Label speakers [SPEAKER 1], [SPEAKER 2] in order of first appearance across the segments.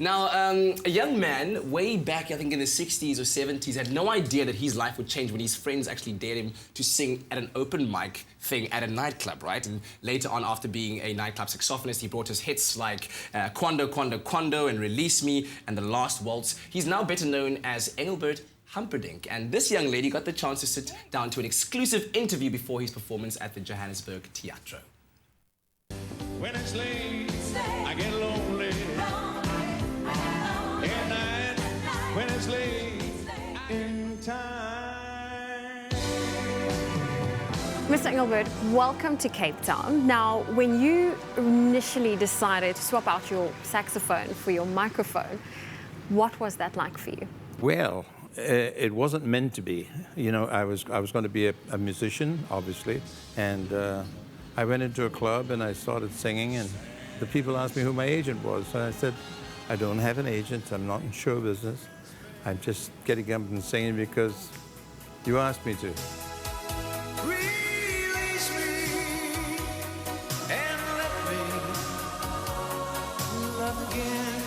[SPEAKER 1] Now, a young man way back, I think in the 60s or 70s, had no idea that his life would change when his friends actually dared him to sing at an open mic thing at a nightclub, right? And later on, after being a nightclub saxophonist, he brought us hits like Quando, Quando, Quando and Release Me and The Last Waltz. He's now better known as Engelbert Humperdinck. And this young lady got the chance to sit down to an exclusive interview before his performance at the Johannesburg Teatro.
[SPEAKER 2] When it's late, I get lonely. At night, when it's late, in time.
[SPEAKER 3] Mr. Engelbert, welcome to Cape Town. Now, when you initially decided to swap out your saxophone for your microphone, what was that like for you?
[SPEAKER 4] Well, it wasn't meant to be. You know, I was going to be a musician, obviously, and I went into a club and I started singing, and the people asked me who my agent was. And I said, I don't have an agent. I'm not in show business. I'm just getting up and singing because you asked me to.
[SPEAKER 2] Release me and let me love again.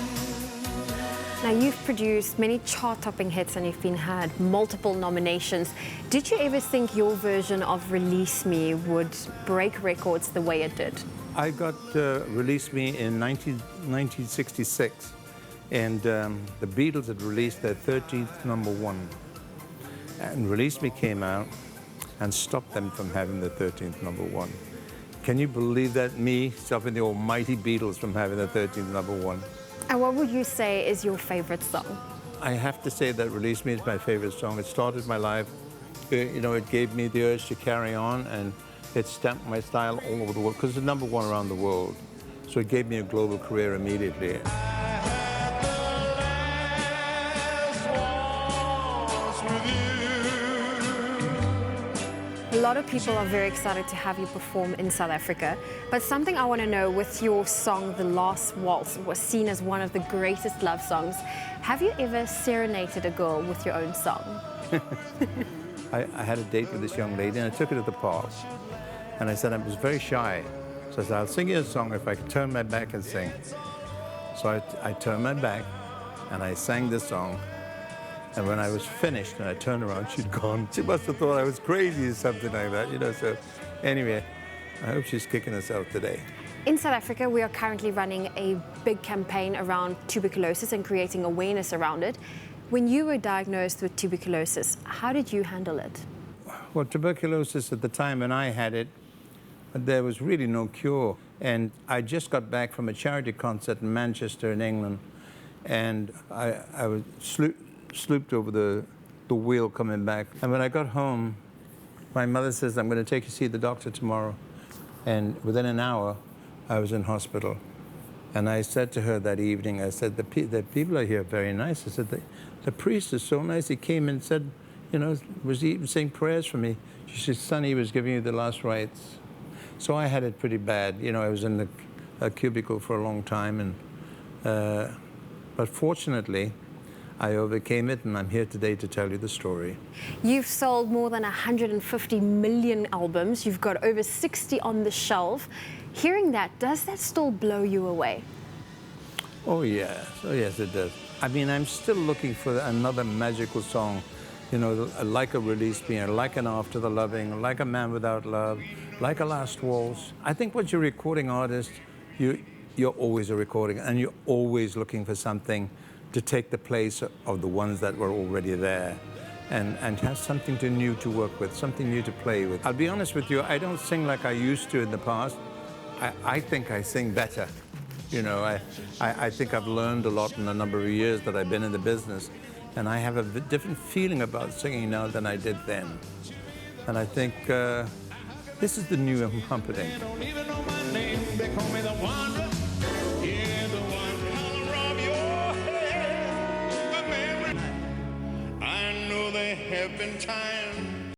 [SPEAKER 3] Now, you've produced many chart-topping hits and you've had multiple nominations. Did you ever think your version of Release Me would break records the way it did?
[SPEAKER 4] I got Release Me in 1966, and the Beatles had released their 13th #1. And Release Me came out and stopped them from having the 13th #1. Can you believe that? Me stopping the almighty Beatles from having the 13th #1.
[SPEAKER 3] And what would you say is your favorite song?
[SPEAKER 4] I have to say that Release Me is my favorite song. It started my life. You know, it gave me the urge to carry on, and it stamped my style all over the world, because it's #1 around the world. So it gave me a global career immediately.
[SPEAKER 3] A lot of people are very excited to have you perform in South Africa, but something I want to know, with your song The Last Waltz, was seen as one of the greatest love songs. Have you ever serenaded a girl with your own song?
[SPEAKER 4] I had a date with this young lady, and I took her to the park. And I said I was very shy. So I said, I'll sing you a song if I can turn my back and sing. So I turned my back, and I sang this song. And when I was finished and I turned around, she'd gone. She must have thought I was crazy or something like that, you know. So anyway, I hope she's kicking herself today.
[SPEAKER 3] In South Africa, we are currently running a big campaign around tuberculosis and creating awareness around it. When you were diagnosed with tuberculosis, how did you handle it?
[SPEAKER 4] Well, tuberculosis at the time when I had it, there was really no cure. And I just got back from a charity concert in Manchester in England, and I was slooped over the wheel coming back. And when I got home, my mother says, I'm going to take you to see the doctor tomorrow. And within an hour, I was in hospital. And I said to her that evening, I said, the people are here very nice. I said, the priest is so nice. He came and said, you know, was he even saying prayers for me? She said, son, he was giving you the last rites. So I had it pretty bad. You know, I was in a cubicle for a long time. And but fortunately, I overcame it, and I'm here today to tell you the story.
[SPEAKER 3] You've sold more than 150 million albums. You've got over 60 on the shelf. Hearing that, does that still blow you away?
[SPEAKER 4] Oh, yes. Oh, yes, it does. I mean, I'm still looking for another magical song, you know, like a Release Me, or like an After the Loving, like a Man Without Love, like a Last Waltz. I think once you're a recording artist, you're always a recording, and you're always looking for something to take the place of the ones that were already there, and have something new to work with, something new to play with. I'll be honest with you, I don't sing like I used to in the past. I think I sing better. You know, I think I've learned a lot in the number of years that I've been in the business, and I have a different feeling about singing now than I did then. And I think this is the new Humperdinck.
[SPEAKER 2] Don't even know my name, they call me the one.